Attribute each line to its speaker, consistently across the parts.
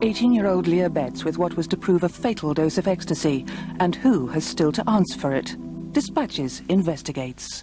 Speaker 1: 18-year-old Leah Betts with what was to prove a fatal dose of ecstasy, and who has still to answer for it? Dispatches investigates.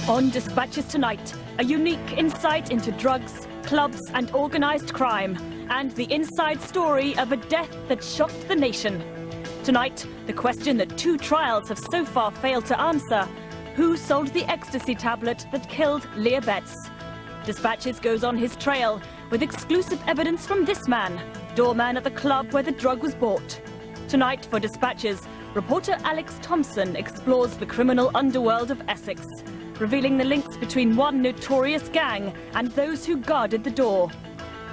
Speaker 2: On Dispatches tonight, a unique insight into drugs, clubs and organised crime, and the inside story of a death that shocked the nation. Tonight, the question that 2 trials have so far failed to answer: who sold the ecstasy tablet that killed Leah Betts? Dispatches goes on his trail with exclusive evidence from this man, doorman at the club where the drug was bought. Tonight for Dispatches, reporter Alex Thomson explores the criminal underworld of Essex, revealing the links between one notorious gang and those who guarded the door.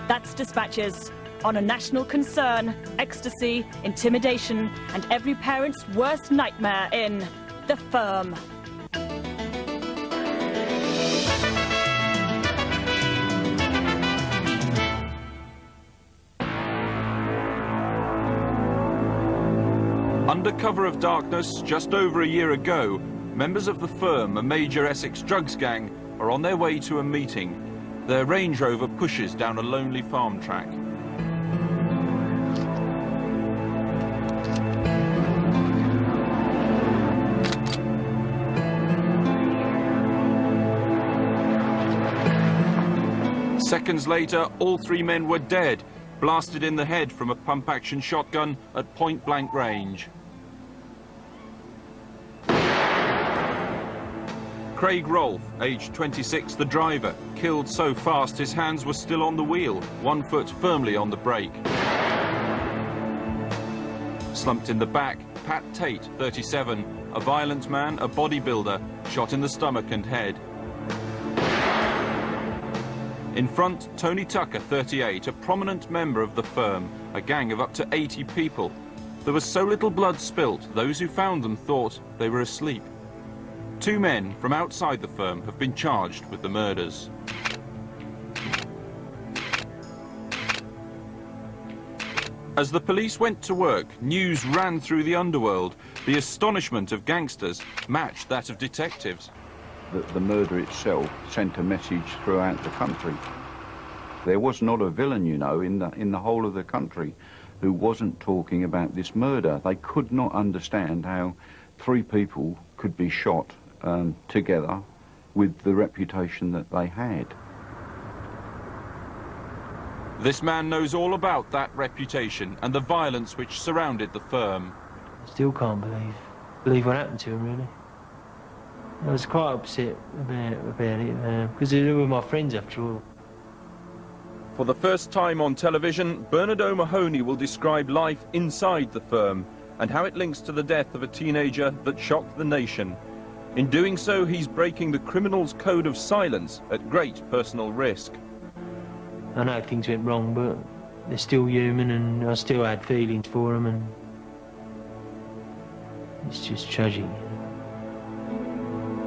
Speaker 2: That's Dispatches, on a national concern, ecstasy, intimidation, and every parent's worst nightmare in The Firm.
Speaker 3: Under cover of darkness, just over a year ago, members of The Firm, a major Essex drugs gang, are on their way to a meeting. Their Range Rover pushes down a lonely farm track. Seconds later, all 3 men were dead, blasted in the head from a pump-action shotgun at point-blank range. Craig Rolfe, aged 26, the driver, killed so fast his hands were still on the wheel, 1 foot firmly on the brake. Slumped in the back, Pat Tate, 37, a violent man, a bodybuilder, shot in the stomach and head. In front, Tony Tucker, 38, a prominent member of The Firm, a gang of up to 80 people. There was so little blood spilt, those who found them thought they were asleep. 2 men from outside The Firm have been charged with the murders. As the police went to work, news ran through the underworld. The astonishment of gangsters matched that of detectives.
Speaker 4: The murder itself sent a message throughout the country. There was not a villain, you know, in the whole of the country who wasn't talking about this murder. They could not understand how 3 people could be shot together with the reputation that they had.
Speaker 3: This man knows all about that reputation and the violence which surrounded The Firm.
Speaker 5: I still can't believe what happened to him, really. I was quite upset about it, because they were my friends after all.
Speaker 3: For the first time on television, Bernard O'Mahony will describe life inside The Firm and how it links to the death of a teenager that shocked the nation. In doing so, he's breaking the criminal's code of silence at great personal risk.
Speaker 5: I know things went wrong, but they're still human, and I still had feelings for them, and it's just tragic.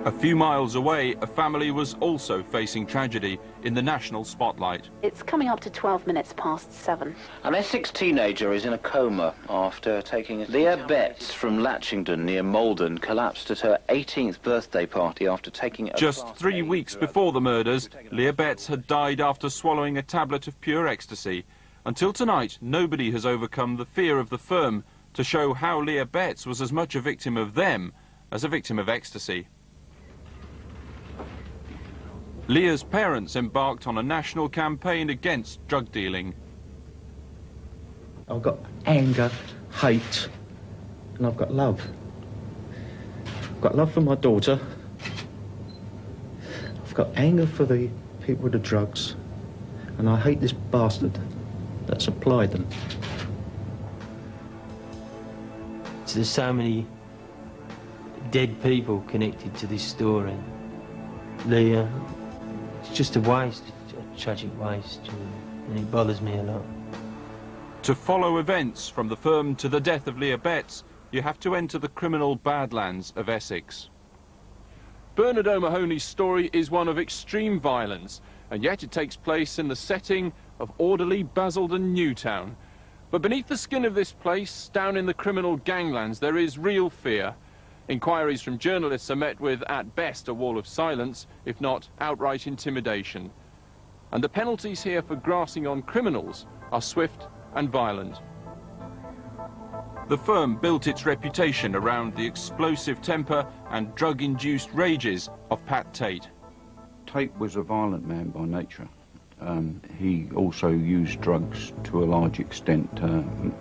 Speaker 3: A few miles away, a family was also facing tragedy in the national spotlight.
Speaker 6: It's coming up to 12 minutes past 7.
Speaker 7: An Essex teenager is in a coma after taking a... Leah Betts from Latchington near Malden collapsed at her 18th birthday party after taking...
Speaker 3: Just 3 weeks before the murders, Leah Betts had died after swallowing a tablet of pure ecstasy. Until tonight, nobody has overcome the fear of The Firm to show how Leah Betts was as much a victim of them as a victim of ecstasy. Leah's parents embarked on a national campaign against drug dealing.
Speaker 8: I've got anger, hate, and I've got love. I've got love for my daughter. I've got anger for the people with the drugs, and I hate this bastard that supplied them.
Speaker 5: So there's so many dead people connected to this story. Leah, it's just a waste, a tragic waste, and it bothers me a lot.
Speaker 3: To follow events from the firm to the death of Leah Betts, you have to enter the criminal badlands of Essex. Bernard O'Mahony's story is one of extreme violence, and yet it takes place in the setting of orderly Basildon Newtown. But beneath the skin of this place, down in the criminal ganglands, there is real fear. Inquiries from journalists are met with, at best, a wall of silence, if not outright intimidation. And the penalties here for grassing on criminals are swift and violent. The firm built its reputation around the explosive temper and drug-induced rages of Pat Tate.
Speaker 4: Tate was a violent man by nature. He also used drugs to a large extent.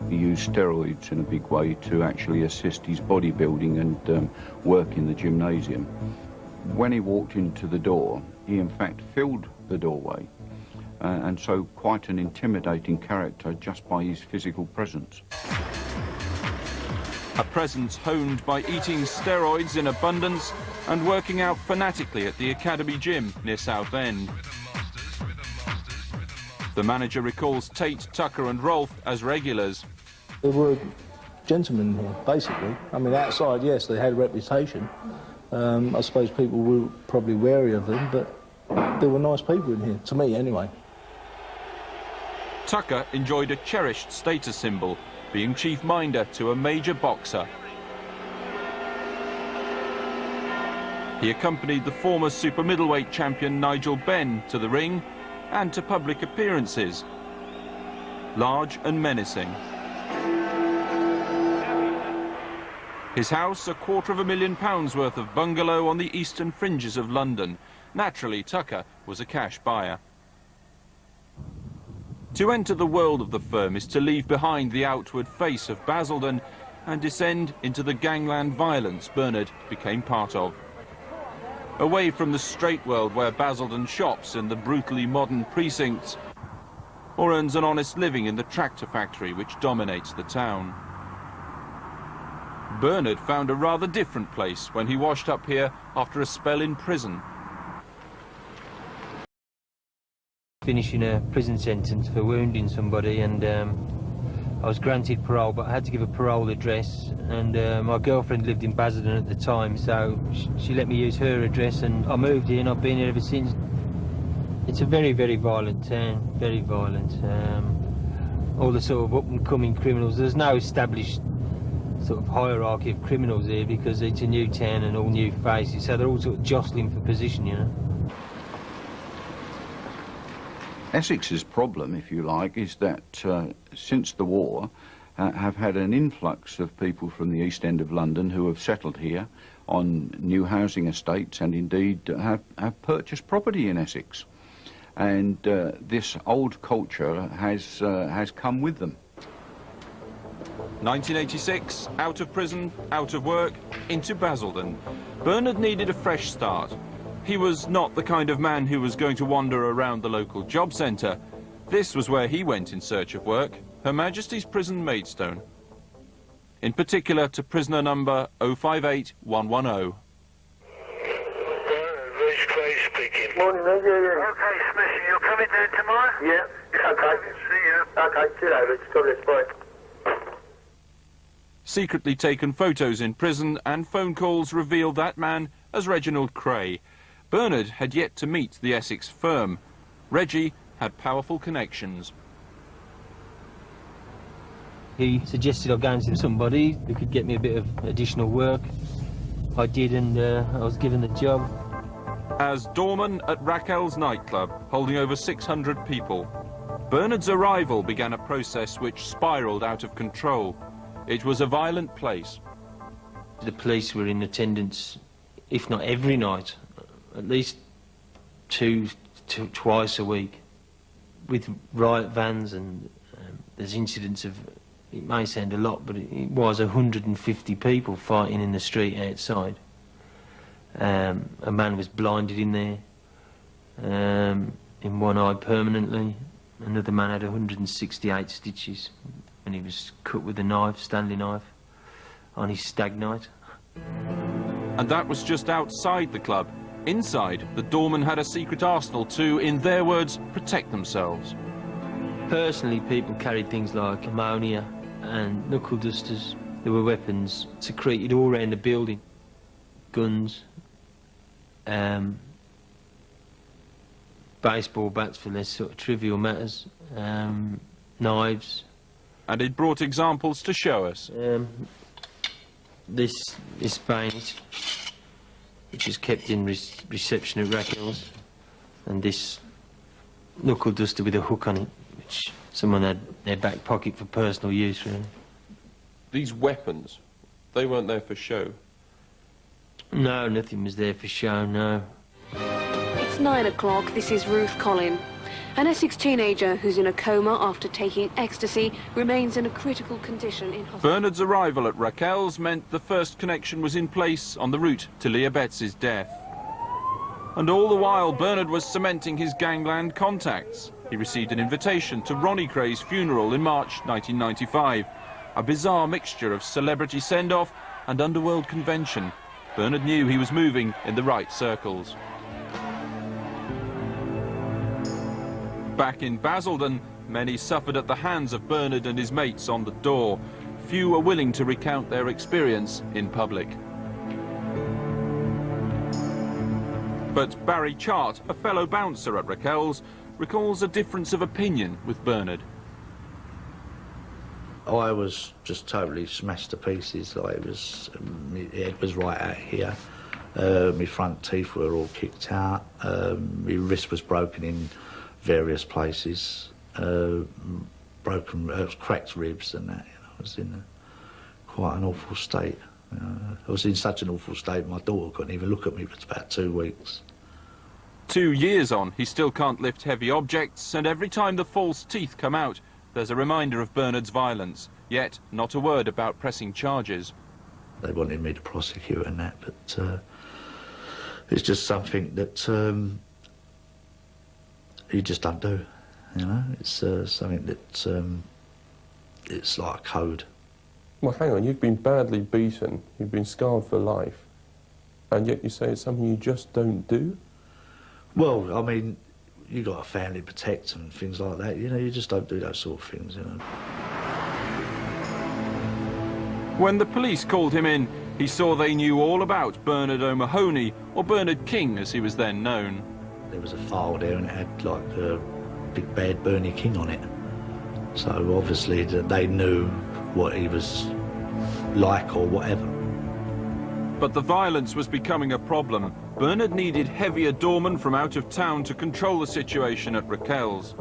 Speaker 4: He used steroids in a big way to actually assist his bodybuilding and work in the gymnasium. When he walked into the door, he in fact filled the doorway, and so quite an intimidating character just by his physical presence.
Speaker 3: A presence honed by eating steroids in abundance and working out fanatically at the academy gym near Southend. The manager recalls Tate, Tucker and Rolfe as regulars.
Speaker 9: They were gentlemen here, basically. I mean, outside, yes, they had a reputation. I suppose people were probably wary of them, but they were nice people in here, to me anyway.
Speaker 3: Tucker enjoyed a cherished status symbol, being chief minder to a major boxer. He accompanied the former super middleweight champion Nigel Benn to the ring and to public appearances, large and menacing. His house, £250,000 worth of bungalow on the eastern fringes of London. Naturally, Tucker was a cash buyer. To enter the world of the firm is to leave behind the outward face of Basildon and descend into the gangland violence Bernard became part of. Away from the straight world where Basildon shops in the brutally modern precincts or earns an honest living in the tractor factory which dominates the town. Bernard found a rather different place when he washed up here after a spell in prison.
Speaker 5: Finishing a prison sentence for wounding somebody, and I was granted parole, but I had to give a parole address, and my girlfriend lived in Basildon at the time, so she let me use her address, and I moved here and I've been here ever since. It's a very, very violent town, very violent. All the sort of up-and-coming criminals, there's no established sort of hierarchy of criminals here because it's a new town and all new faces, so they're all sort of jostling for position, you know.
Speaker 4: Essex's problem, if you like, is that since the war have had an influx of people from the East End of London who have settled here on new housing estates and indeed have purchased property in Essex. And this old culture has come with them.
Speaker 3: 1986, out of prison, out of work, into Basildon. Bernard needed a fresh start. He was not the kind of man who was going to wander around the local job centre. This was where he went in search of work, Her Majesty's Prison Maidstone. In particular to prisoner number 058110.
Speaker 10: Speaking. Morning, mate. Yeah. Okay, Smithy, you're coming down tomorrow? Yeah. Okay. See you. Okay, see you later. God bless, bye.
Speaker 3: Secretly taken photos in prison and phone calls revealed that man as Reginald Cray. Bernard had yet to meet the Essex firm. Reggie had powerful connections.
Speaker 5: He suggested I go and see somebody who could get me a bit of additional work. I did, and I was given the job.
Speaker 3: As doorman at Raquel's nightclub, holding over 600 people, Bernard's arrival began a process which spiralled out of control. It was a violent place.
Speaker 5: The police were in attendance, if not every night, at least twice a week, with riot vans, and there's incidents of, it may sound a lot, but it was 150 people fighting in the street outside. A man was blinded in there, in one eye permanently. Another man had 168 stitches, and he was cut with a knife, Stanley knife, on his stag night.
Speaker 3: And that was just outside the club. Inside, the doorman had a secret arsenal to, in their words, protect themselves.
Speaker 5: Personally, people carried things like ammonia and knuckle dusters. There were weapons secreted all around the building. Guns, baseball bats for less sort of trivial matters, knives.
Speaker 3: And it brought examples to show us.
Speaker 5: This paint, which is kept in reception at Racquels, and this knuckle duster with a hook on it, which someone had in their back pocket for personal use, really.
Speaker 3: These weapons, they weren't there for show?
Speaker 5: No, nothing was there for show, no.
Speaker 11: It's 9 o'clock. This is Ruth Collin. An Essex teenager who's in a coma after taking ecstasy remains in a critical condition in hospital.
Speaker 3: Bernard's arrival at Raquel's meant the first connection was in place on the route to Leah Betts' death. And all the while, Bernard was cementing his Gangland contacts. He received an invitation to Ronnie Cray's funeral in March 1995. A bizarre mixture of celebrity send-off and underworld convention. Bernard knew he was moving in the right circles. Back in Basildon, many suffered at the hands of Bernard and his mates on the door. Few were willing to recount their experience in public. But Barry Chart, a fellow bouncer at Raquel's, recalls a difference of opinion with Bernard.
Speaker 12: I was just totally smashed to pieces. Like it was, my head was right out here. My front teeth were all kicked out. My wrist was broken in various places. Cracked ribs and that. You know, I was in quite an awful state. I was in such an awful state, my daughter couldn't even look at me for about 2 weeks.
Speaker 3: 2 years on, he still can't lift heavy objects, and every time the false teeth come out, there's a reminder of Bernard's violence, yet not a word about pressing charges.
Speaker 12: They wanted me to prosecute and that, but it's just something that you just don't do, you know? It's something that it's like a code.
Speaker 13: Well, hang on, you've been badly beaten, you've been scarred for life, and yet you say it's something you just don't do?
Speaker 12: Well, I mean, you got a family to protect and things like that, you know, you just don't do those sort of things, you know.
Speaker 3: When the police called him in, he saw they knew all about Bernard O'Mahony, or Bernard King as he was then known.
Speaker 12: There was a file there and it had like a big bad Bernie King on it. So obviously they knew what he was like or whatever.
Speaker 3: But the violence was becoming a problem. Bernard needed heavier doormen from out of town to control the situation at Raquel's.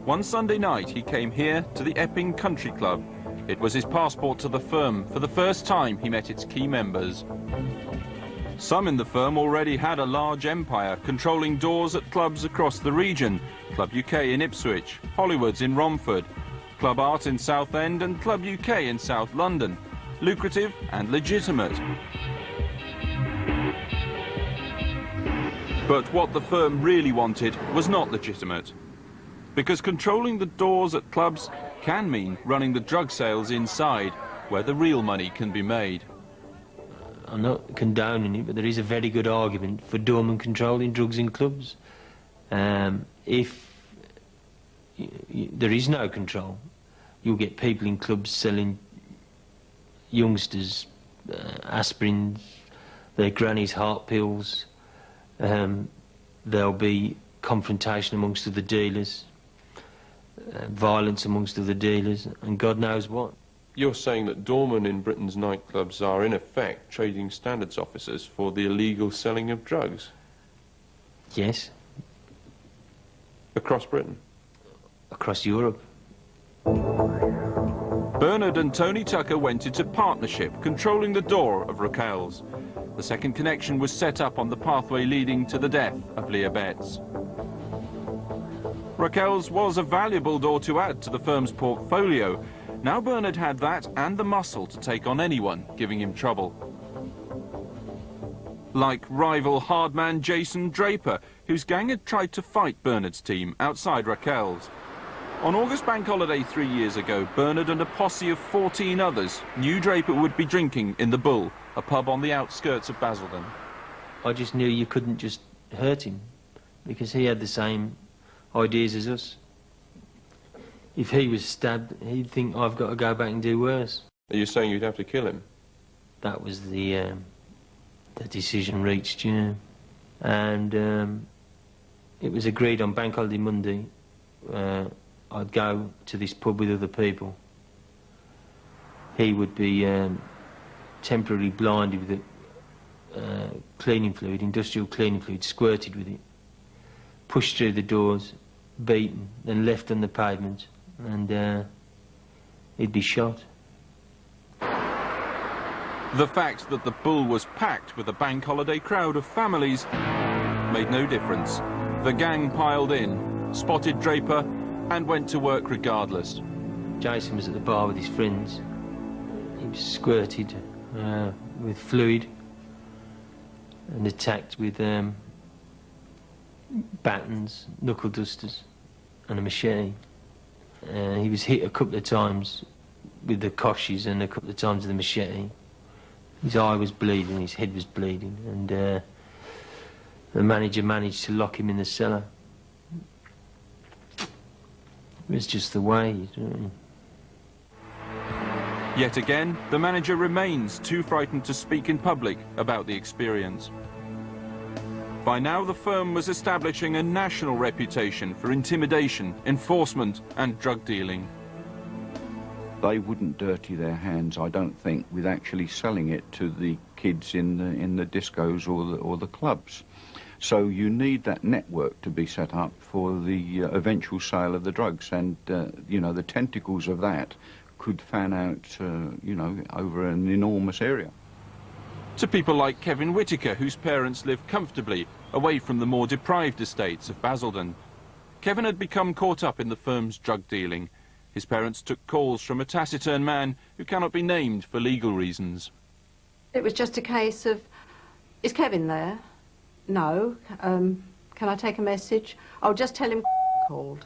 Speaker 3: One Sunday night he came here to the Epping Country Club. It was his passport to the firm. For the first time he met its key members. Some in the firm already had a large empire, controlling doors at clubs across the region. Club UK in Ipswich, Hollywood's in Romford, Club Art in Southend and Club UK in South London. Lucrative and legitimate. But what the firm really wanted was not legitimate. Because controlling the doors at clubs can mean running the drug sales inside, where the real money can be made.
Speaker 5: I'm not condoning it, but there is a very good argument for Doorman controlling drugs in clubs. If there is no control, you'll get people in clubs selling youngsters aspirins, their granny's heart pills. There'll be confrontation amongst other dealers, violence amongst other dealers, and God knows what.
Speaker 13: You're saying that doormen in Britain's nightclubs are in effect trading standards officers for the illegal selling of drugs?
Speaker 5: Yes.
Speaker 13: Across Britain?
Speaker 5: Across Europe.
Speaker 3: Bernard and Tony Tucker went into partnership, controlling the door of Raquel's. The second connection was set up on the pathway leading to the death of Leah Betts. Raquel's was a valuable door to add to the firm's portfolio. Now Bernard had that and the muscle to take on anyone giving him trouble. Like rival hardman Jason Draper, whose gang had tried to fight Bernard's team outside Raquel's. On August Bank Holiday 3 years ago, Bernard and a posse of 14 others knew Draper would be drinking in the Bull, a pub on the outskirts of Basildon.
Speaker 5: I just knew you couldn't just hurt him, because he had the same ideas as us. If he was stabbed, he'd think I've got to go back and do worse.
Speaker 13: Are you saying you'd have to kill him?
Speaker 5: That was the decision reached, yeah. And it was agreed on Bank Holiday Monday I'd go to this pub with other people. He would be temporarily blinded with cleaning fluid, industrial cleaning fluid, squirted with it, pushed through the doors, beaten, then left on the pavement, and he'd be shot.
Speaker 3: The fact that the Bull was packed with a bank holiday crowd of families made no difference. The gang piled in, spotted Draper, and went to work regardless.
Speaker 5: Jason was at the bar with his friends. He was squirted with fluid and attacked with batons, knuckle dusters and a machete. He was hit a couple of times with the koshes and a couple of times with the machete. His eye was bleeding, his head was bleeding, and the manager managed to lock him in the cellar. It was just the way, you know.
Speaker 3: Yet again, the manager remains too frightened to speak in public about the experience. By now, the firm was establishing a national reputation for intimidation, enforcement and drug dealing.
Speaker 4: They wouldn't dirty their hands, I don't think, with actually selling it to the kids in the discos or the clubs. So you need that network to be set up for the eventual sale of the drugs, and you know, the tentacles of that could fan out, you know, over an enormous area.
Speaker 3: To people like Kevin Whitaker, whose parents lived comfortably away from the more deprived estates of Basildon. Kevin had become caught up in the firm's drug dealing. His parents took calls from a taciturn man who cannot be named for legal reasons.
Speaker 14: It was just a case of, is Kevin there? No. Can I take a message? I'll just tell him called.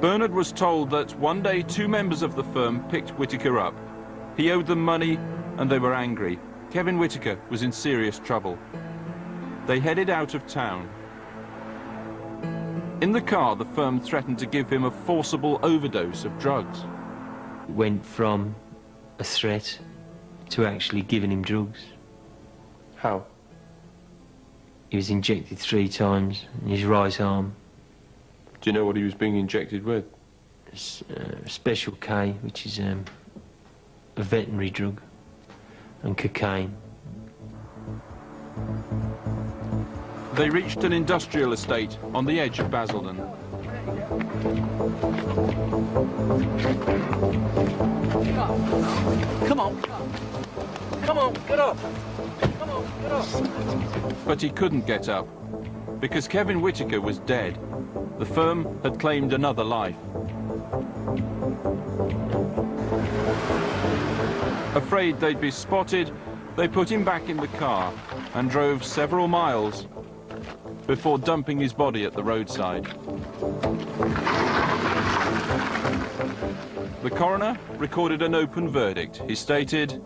Speaker 3: Bernard was told that one day 2 members of the firm picked Whittaker up. He owed them money and they were angry. Kevin Whitaker was in serious trouble. They headed out of town. In the car, the firm threatened to give him a forcible overdose of drugs.
Speaker 5: It went from a threat to actually giving him drugs.
Speaker 13: How?
Speaker 5: He was injected 3 times in his right arm.
Speaker 13: Do you know what he was being injected with?
Speaker 5: Special K, which is a veterinary drug, and cocaine.
Speaker 3: They reached an industrial estate on the edge of Basildon.
Speaker 15: Come on. Come on, get up. Come on, get up.
Speaker 3: But he couldn't get up, because Kevin Whitaker was dead. The firm had claimed another life. Afraid they'd be spotted, they put him back in the car and drove several miles before dumping his body at the roadside. The coroner recorded an open verdict. He stated,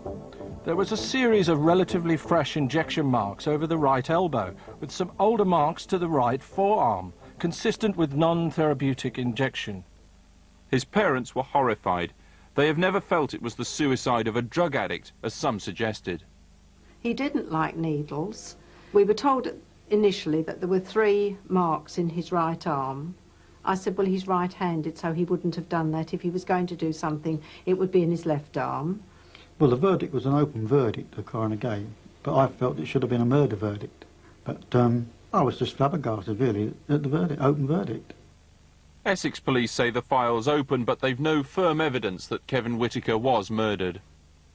Speaker 16: "There was a series of relatively fresh injection marks over the right elbow, with some older marks to the right forearm, consistent with non-therapeutic injection."
Speaker 3: His parents were horrified. They have never felt it was the suicide of a drug addict, as some suggested.
Speaker 14: He didn't like needles. We were told initially that there were 3 marks in his right arm. I said, well, he's right-handed, so he wouldn't have done that. If he was going to do something, it would be in his left arm.
Speaker 17: Well, the verdict was an open verdict the coroner gave, but I felt it should have been a murder verdict. But I was just flabbergasted, really, at the verdict, open verdict.
Speaker 3: Essex police say the file's open, but they've no firm evidence that Kevin Whitaker was murdered.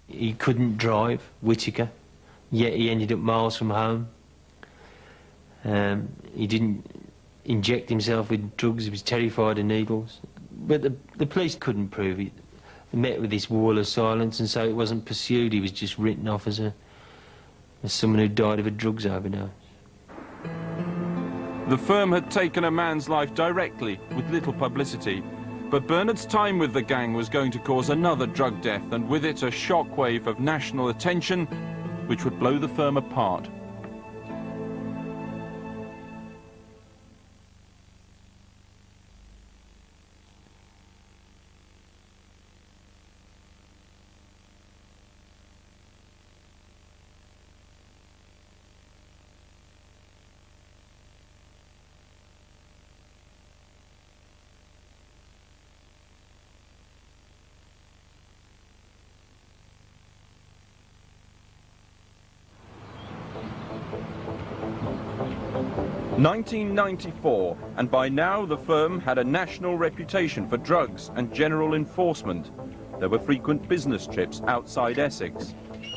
Speaker 5: He couldn't drive, Whittaker, yet he ended up miles from home. He didn't inject himself with drugs, he was terrified of needles. But the police couldn't prove it. They met with this wall of silence, and so it wasn't pursued. He was just written off as someone who died of a drugs overdose.
Speaker 3: The firm had taken a man's life directly, with little publicity. But Bernard's time with the gang was going to cause another drug death, and with it a shockwave of national attention, which would blow the firm apart. 1994, and by now the firm had a national reputation for drugs and general enforcement. There were frequent business trips outside Essex.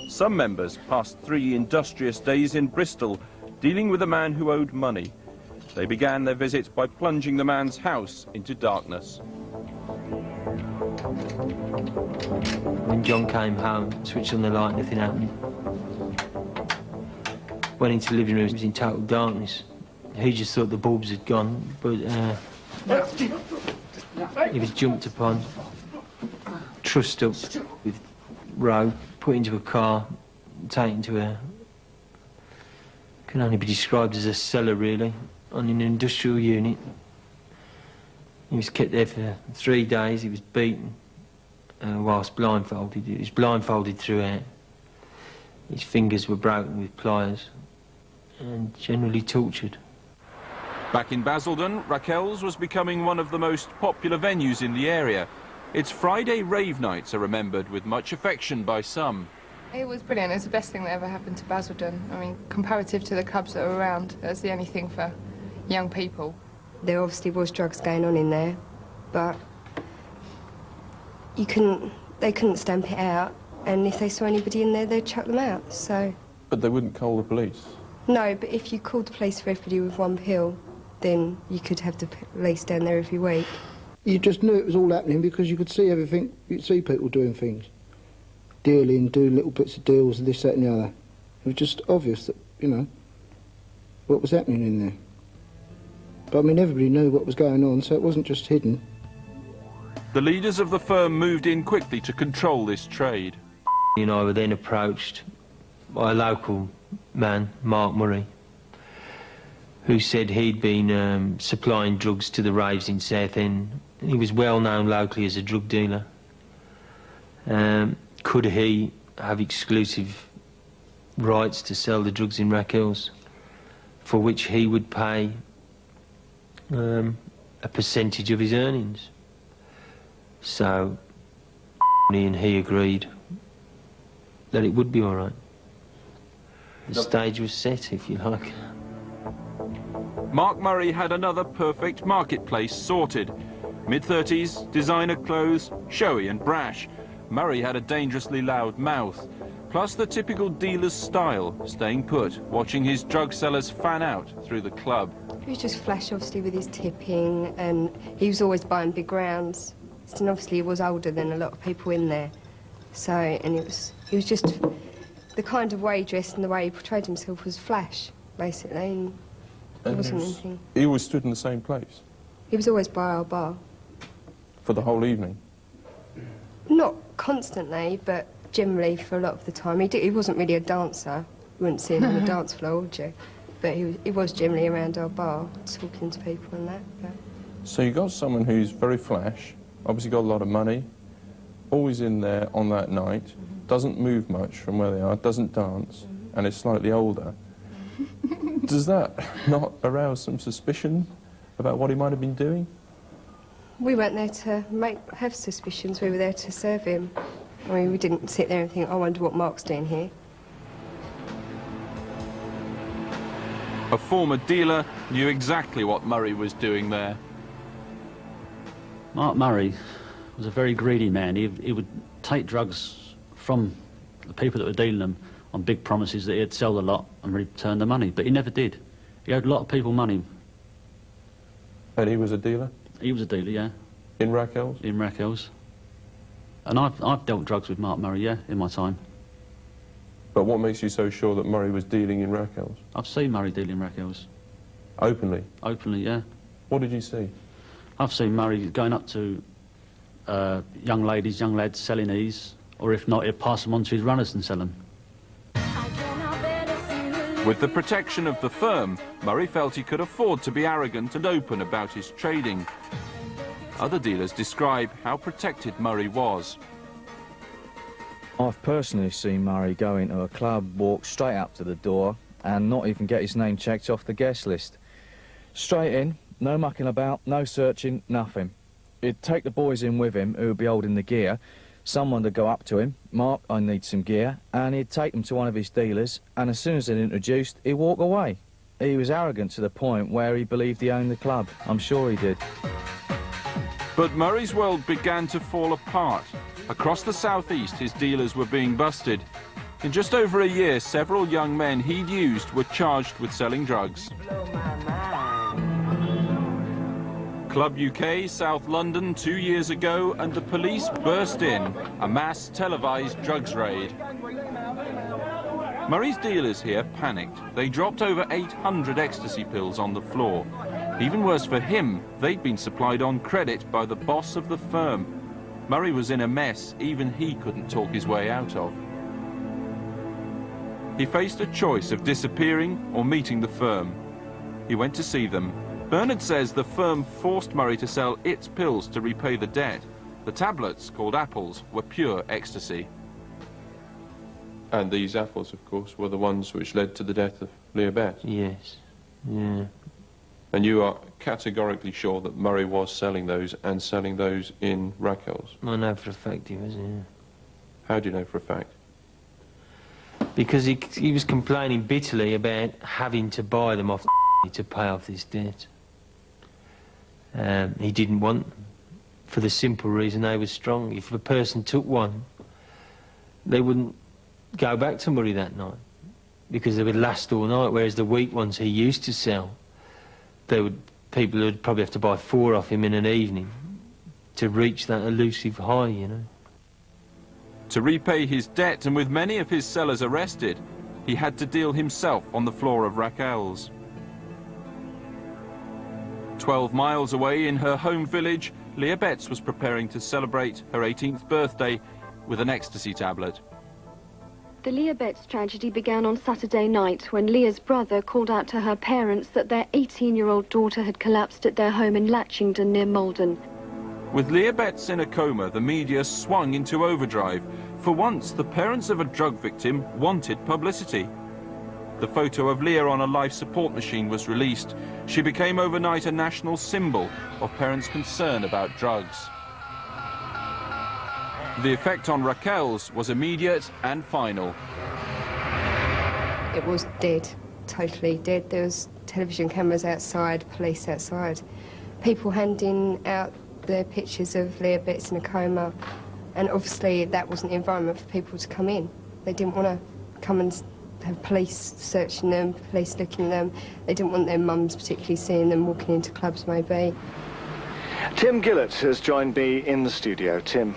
Speaker 3: Some members passed 3 industrious days in Bristol, dealing with a man who owed money. They began their visit by plunging the man's house into darkness.
Speaker 5: When John came home, switched on the light, nothing happened. Went into the living room, it was in total darkness. He just thought the bulbs had gone, but he was jumped upon, trussed up with rope, put into a car, taken to a... can only be described as a cellar, really, on an industrial unit. He was kept there for 3 days. He was beaten whilst blindfolded. He was blindfolded throughout. His fingers were broken with pliers and generally tortured.
Speaker 3: Back in Basildon, Racquels was becoming one of the most popular venues in the area. Its Friday rave nights are remembered with much affection by some.
Speaker 18: It was brilliant. It was the best thing that ever happened to Basildon. I mean, comparative to the clubs that were around, that's the only thing for young people.
Speaker 19: There obviously was drugs going on in there, but they couldn't stamp it out, and if they saw anybody in there, they'd chuck them out, so...
Speaker 13: But they wouldn't call the police?
Speaker 19: No, but if you called the police for everybody with 1 pill, then you could have the police down there every week.
Speaker 20: You just knew it was all happening because you could see everything, you'd see people doing things. Dealing, doing little bits of deals, this, that and the other. It was just obvious that, you know, what was happening in there. But I mean, everybody knew what was going on, so it wasn't just hidden.
Speaker 3: The leaders of the firm moved in quickly to control this trade.
Speaker 5: He and I were then approached by a local man, Mark Murray, who said he'd been supplying drugs to the raves in Southend. He was well known locally as a drug dealer. Could he have exclusive rights to sell the drugs in Racquels, for which he would pay a percentage of his earnings? So and he agreed that it would be all right. The stage was set, if you like.
Speaker 3: Mark Murray had another perfect marketplace sorted. Mid-30s, designer clothes, showy and brash. Murray had a dangerously loud mouth, plus the typical dealer's style, staying put, watching his drug sellers fan out through the club.
Speaker 19: He was just flash, obviously, with his tipping, and he was always buying big rounds. And obviously he was older than a lot of people in there. So, and he was just, the kind of way he dressed and the way he portrayed himself was flash, basically, and it wasn't anything.
Speaker 13: He always stood in the same place?
Speaker 19: He was always by our bar.
Speaker 13: For the whole evening?
Speaker 19: Not constantly, but generally for a lot of the time. He wasn't really a dancer. You wouldn't see him on the dance floor, would you? But he was generally around our bar, talking to people and that. But.
Speaker 13: So you got someone who's very flash, obviously got a lot of money, always in there on that night, doesn't move much from where they are, doesn't dance, and is slightly older. Does that not arouse some suspicion about what he might have been doing?
Speaker 19: We weren't there to have suspicions, we were there to serve him. I mean, we didn't sit there and think, I wonder what Mark's doing here.
Speaker 3: A former dealer knew exactly what Murray was doing there.
Speaker 21: Mark Murray was a very greedy man. He would take drugs from the people that were dealing them on big promises that he'd sell the lot and return the money, but he never did. He owed a lot of people money.
Speaker 13: And he was a dealer?
Speaker 21: He was a dealer, yeah.
Speaker 13: In Racquels?
Speaker 21: In Racquels. And I've dealt drugs with Mark Murray, yeah, in my time.
Speaker 13: But what makes you so sure that Murray was dealing in Racquels?
Speaker 21: I've seen Murray dealing in Racquels.
Speaker 13: Openly?
Speaker 21: Openly, yeah.
Speaker 13: What did you see?
Speaker 21: I've seen Murray going up to young ladies, young lads selling these, or if not, he'd pass them on to his runners and sell them.
Speaker 3: With the protection of the firm, Murray felt he could afford to be arrogant and open about his trading. Other dealers describe how protected Murray was.
Speaker 22: I've personally seen Murray go into a club, walk straight up to the door and not even get his name checked off the guest list. Straight in, no mucking about, no searching, nothing. He'd take the boys in with him who would be holding the gear. Someone would go up to him, Mark, I need some gear, and he'd take them to one of his dealers, and as soon as they'd introduced, he'd walk away. He was arrogant to the point where he believed he owned the club. I'm sure he did.
Speaker 3: But Murray's world began to fall apart. Across the southeast, his dealers were being busted. In just over a year, several young men he'd used were charged with selling drugs. Club UK, South London, 2 years ago, and the police burst in, a mass televised drugs raid. Murray's dealers here panicked. They dropped over 800 ecstasy pills on the floor. Even worse for him, they'd been supplied on credit by the boss of the firm. Murray was in a mess even he couldn't talk his way out of. He faced a choice of disappearing or meeting the firm. He went to see them. Bernard says the firm forced Murray to sell its pills to repay the debt. The tablets, called apples, were pure ecstasy.
Speaker 13: And these apples, of course, were the ones which led to the death of Leah Betts?
Speaker 5: Yes, yeah.
Speaker 13: And you are categorically sure that Murray was selling those and selling those in Racquels?
Speaker 5: I know for a fact he was, yeah.
Speaker 13: How do you know for a fact?
Speaker 5: Because he was complaining bitterly about having to buy them off to pay off this debt. He didn't want them, for the simple reason they were strong. If a person took one, they wouldn't go back to Murray that night, because they would last all night, whereas the weak ones he used to sell, people would probably have to buy 4 off him in an evening to reach that elusive high, you know.
Speaker 3: To repay his debt, and with many of his sellers arrested, he had to deal himself on the floor of Racquels. 12 miles away in her home village, Leah Betts was preparing to celebrate her 18th birthday with an ecstasy tablet.
Speaker 11: The Leah Betts tragedy began on Saturday night when Leah's brother called out to her parents that their 18-year-old daughter had collapsed at their home in Latchington near Maldon.
Speaker 3: With Leah Betts in a coma, the media swung into overdrive. For once, the parents of a drug victim wanted publicity. The photo of Leah on a life support machine was released. She became overnight a national symbol of parents' concern about drugs. The effect on Racquels was immediate and final.
Speaker 19: It was dead, totally dead. There was television cameras outside, police outside, people handing out the pictures of Leah Betts in a coma, and obviously that wasn't the environment for people to come in. They didn't want to come and have police searching them, police looking at them. They didn't want their mums particularly seeing them walking into clubs, maybe.
Speaker 1: Tim Gillett has joined me in the studio. Tim.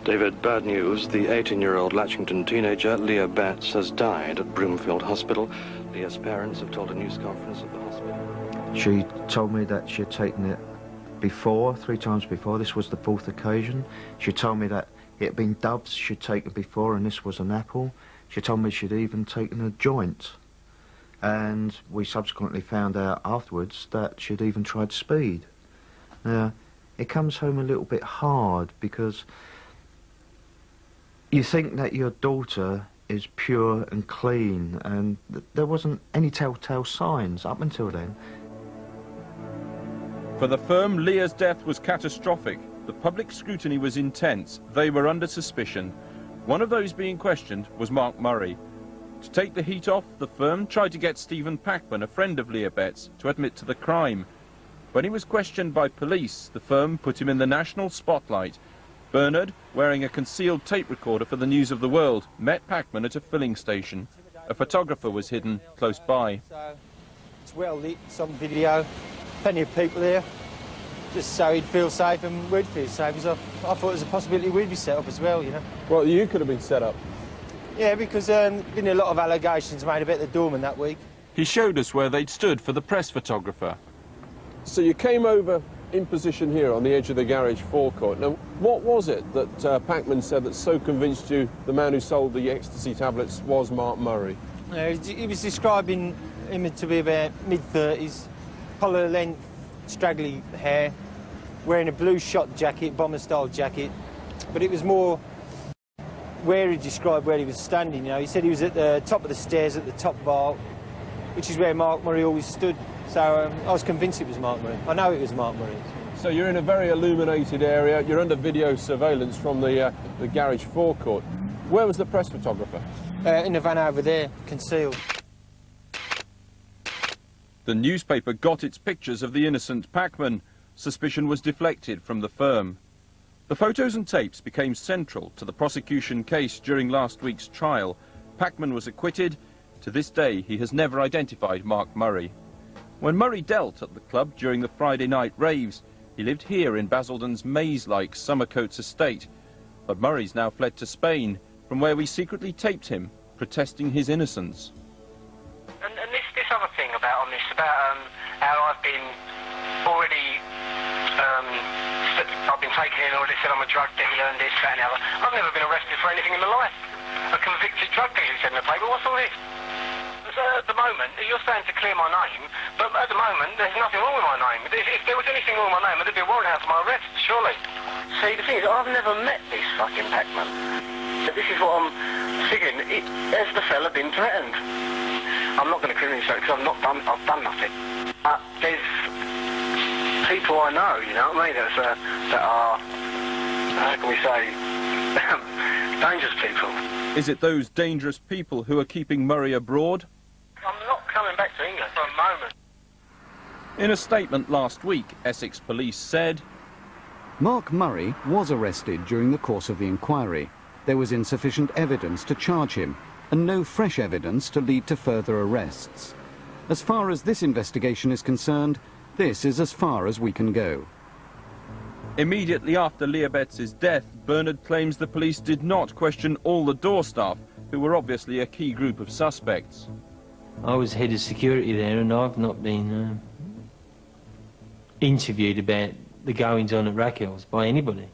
Speaker 2: David, bad news. The 18-year-old Latchington teenager, Leah Betts, has died at Broomfield Hospital. Leah's parents have told a news conference at the hospital.
Speaker 4: She told me that she had taken it before, 3 times before. This was the 4th occasion. She told me that it had been dubs she'd taken before, and this was an apple. She told me she'd even taken a joint. And we subsequently found out afterwards that she'd even tried speed. Now, it comes home a little bit hard because you think that your daughter is pure and clean, and there wasn't any telltale signs up until then.
Speaker 3: For the firm, Leah's death was catastrophic. The public scrutiny was intense. They were under suspicion. One of those being questioned was Mark Murray. To take the heat off, the firm tried to get Stephen Packman, a friend of Leah Betts, to admit to the crime. When he was questioned by police, the firm put him in the national spotlight. Bernard, wearing a concealed tape recorder for the News of the World, met Packman at a filling station. A photographer was hidden close by.
Speaker 23: It's well lit, it's on video, plenty of people there, just so he'd feel safe and we'd feel safe, because I thought there was a possibility we'd be set up as well, you know.
Speaker 13: Well, you could have been set up.
Speaker 23: Yeah, because there's been a lot of allegations made about the Doorman that week.
Speaker 3: He showed us where they'd stood for the press photographer.
Speaker 13: So you came over in position here on the edge of the garage forecourt. Now, what was it that Packman said that so convinced you the man who sold the ecstasy tablets was Mark Murray?
Speaker 23: He was describing him to be about mid-30s, collar length, straggly hair, wearing a blue shot jacket, bomber-style jacket, but it was more where he described where he was standing, you know. He said he was at the top of the stairs at the top bar, which is where Mark Murray always stood. So I was convinced it was Mark Murray. I know it was Mark Murray.
Speaker 13: So you're in a very illuminated area. You're under video surveillance from the garage forecourt. Where was the press photographer?
Speaker 23: In the van over there, concealed.
Speaker 3: The newspaper got its pictures of the innocent packman. Suspicion was deflected from the firm. The photos and tapes became central to the prosecution case during last week's trial. Packman was acquitted. To this day, he has never identified Mark Murray. When Murray dealt at the club during the Friday night raves, he lived here in Basildon's maze-like Summercoats estate. But Murray's now fled to Spain, from where we secretly taped him, protesting his innocence.
Speaker 6: And this other thing about how I've been already, I've been taken in, or they said I'm a drug dealer and this, that and the other. I've never been arrested for anything in my life. A convicted drug dealer, he said in the paper. What's all this? So at the moment, you're saying to clear my name, but at the moment, there's nothing wrong with my name. If there was anything wrong with my name, there'd be a warrant out for my arrest, surely. See, the thing is, I've never met this fucking packman. This is what I'm figuring. Has the fella been threatened? I'm not going to criminally say it because I've done nothing. There's people I know, you know what I mean, that are, how can we say, dangerous people.
Speaker 3: Is it those dangerous people who are keeping Murray abroad?
Speaker 6: I'm not coming back to England for a moment.
Speaker 3: In a statement last week, Essex police said,
Speaker 7: Mark Murray was arrested during the course of the inquiry. There was insufficient evidence to charge him, and no fresh evidence to lead to further arrests. As far as this investigation is concerned, this is as far as we can go.
Speaker 3: Immediately after Leah Betts' death, Bernard claims the police did not question all the door staff, who were obviously a key group of suspects.
Speaker 5: I was head of security there, and I've not been interviewed about the goings-on at Racquels by anybody,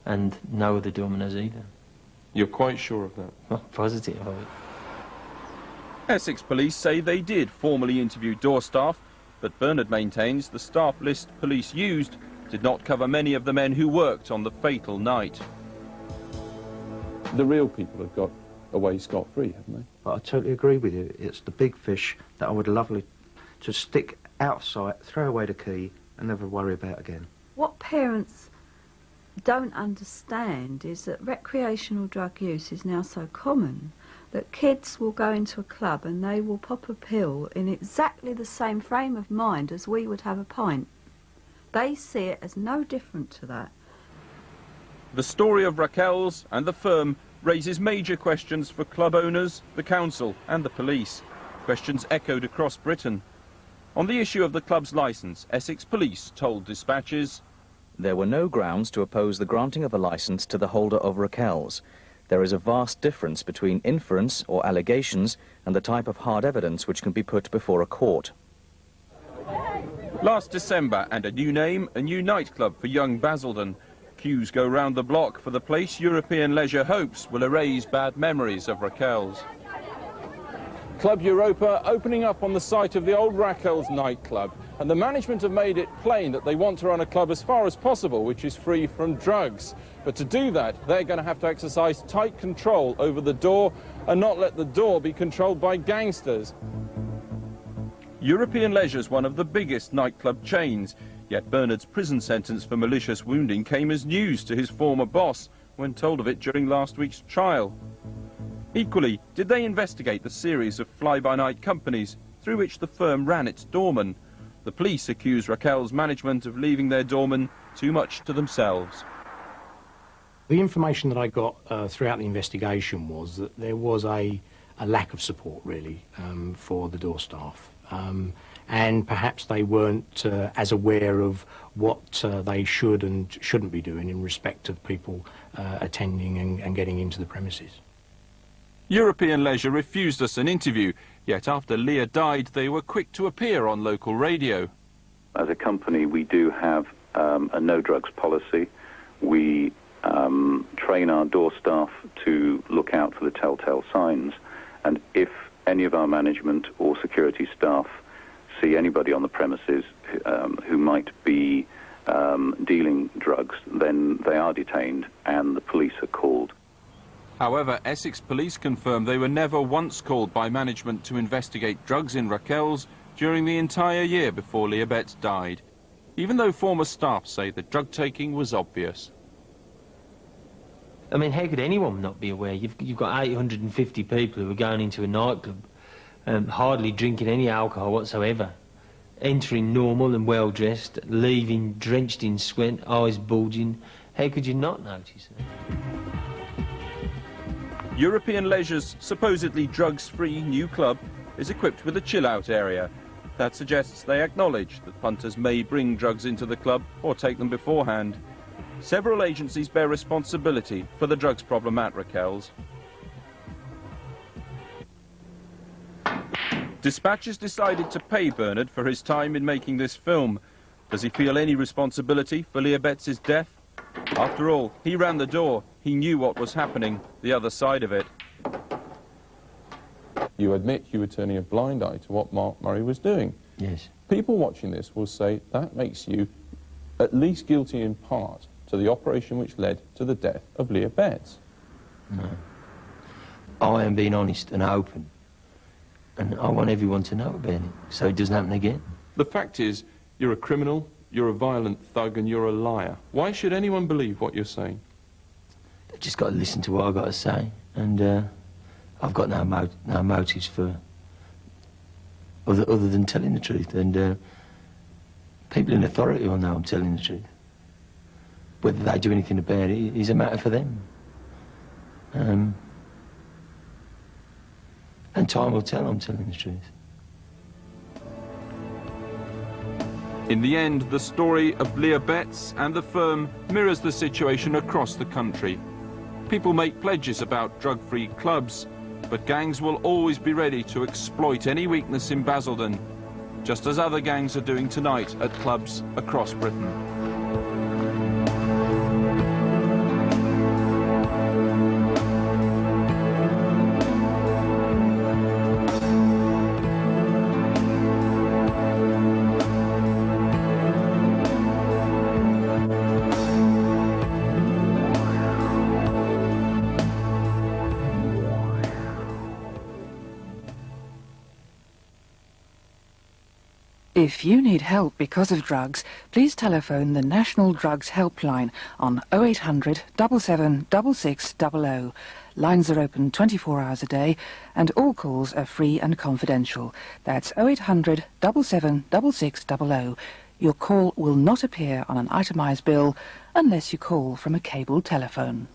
Speaker 5: and no other doorman has either.
Speaker 13: You're quite sure of that?
Speaker 5: I'm positive of it.
Speaker 3: Essex police say they did formally interview door staff, but Bernard maintains the staff list police used did not cover many of the men who worked on the fatal night.
Speaker 13: The real people have got away scot-free, haven't they?
Speaker 8: But I totally agree with you. It's the big fish that I would love to stick out of sight, throw away the key, and never worry about again.
Speaker 24: What parents don't understand is that recreational drug use is now so common that kids will go into a club and they will pop a pill in exactly the same frame of mind as we would have a pint. They see it as no different to that.
Speaker 3: The story of Racquels and the firm raises major questions for club owners, the council and the police. Questions echoed across Britain. On the issue of the club's licence, Essex police told dispatches,
Speaker 22: there were no grounds to oppose the granting of a licence to the holder of Racquels. There is a vast difference between inference or allegations and the type of hard evidence which can be put before a court.
Speaker 3: Last December, and a new name, a new nightclub for young Basildon. Queues go round the block for the place European leisure hopes will erase bad memories of Racquels. Club Europa opening up on the site of the old Racquels nightclub, and the management have made it plain that they want to run a club as far as possible which is free from drugs. But to do that, they're going to have to exercise tight control over the door and not let the door be controlled by gangsters. European Leisure's one of the biggest nightclub chains, yet Bernard's prison sentence for malicious wounding came as news to his former boss when told of it during last week's trial. Equally, did they investigate the series of fly-by-night companies through which the firm ran its doorman? The police accuse Raquel's management of leaving their doorman too much to themselves.
Speaker 25: The information that I got throughout the investigation was that there was a lack of support, really, for the door staff. And perhaps they weren't as aware of what they should and shouldn't be doing in respect of people attending and getting into the premises.
Speaker 3: European Leisure refused us an interview, yet after Leah died, they were quick to appear on local radio.
Speaker 4: As a company, we do have a no-drugs policy. We train our door staff to look out for the telltale signs, and if any of our management or security staff see anybody on the premises who might be dealing drugs, then they are detained and the police are called.
Speaker 3: However, Essex police confirm they were never once called by management to investigate drugs in Racquels during the entire year before Leah Betts died, even though former staff say the drug taking was obvious.
Speaker 5: I mean, how could anyone not be aware? You've got 850 people who are going into a nightclub, hardly drinking any alcohol whatsoever. entering normal and well dressed, leaving drenched in sweat, eyes bulging. How could you not notice it?
Speaker 3: European Leisure's supposedly drugs-free new club is equipped with a chill-out area. That suggests they acknowledge that punters may bring drugs into the club or take them beforehand. Several agencies bear responsibility for the drugs problem at Racquels. Dispatchers decided to pay Bernard for his time in making this film. Does he feel any responsibility for Leah Betts' death? After all, he ran the door. He knew what was happening, the other side of it.
Speaker 13: You admit you were turning a blind eye to what Mark Murray was doing.
Speaker 5: Yes.
Speaker 13: People watching this will say that makes you at least guilty in part to the operation which led to the death of Leah Betts.
Speaker 5: No. I am being honest and open. And I want everyone to know about it, so it doesn't happen again.
Speaker 13: The fact is, you're a criminal, you're a violent thug, and you're a liar. Why should anyone believe what you're saying?
Speaker 5: They've just got to listen to what I've got to say, and I've got no motives for other than telling the truth, and people in authority will know I'm telling the truth. Whether they do anything about it is a matter for them. And time will tell I'm telling the truth.
Speaker 3: In the end, the story of Leah Betts and the firm mirrors the situation across the country. People make pledges about drug-free clubs, but gangs will always be ready to exploit any weakness in Basildon, just as other gangs are doing tonight at clubs across Britain.
Speaker 9: If you need help because of drugs, please telephone the National Drugs Helpline on 0800 77 6600. Lines are open 24 hours a day and all calls are free and confidential. That's 0800 77 6600. Your call will not appear on an itemised bill unless you call from a cable telephone.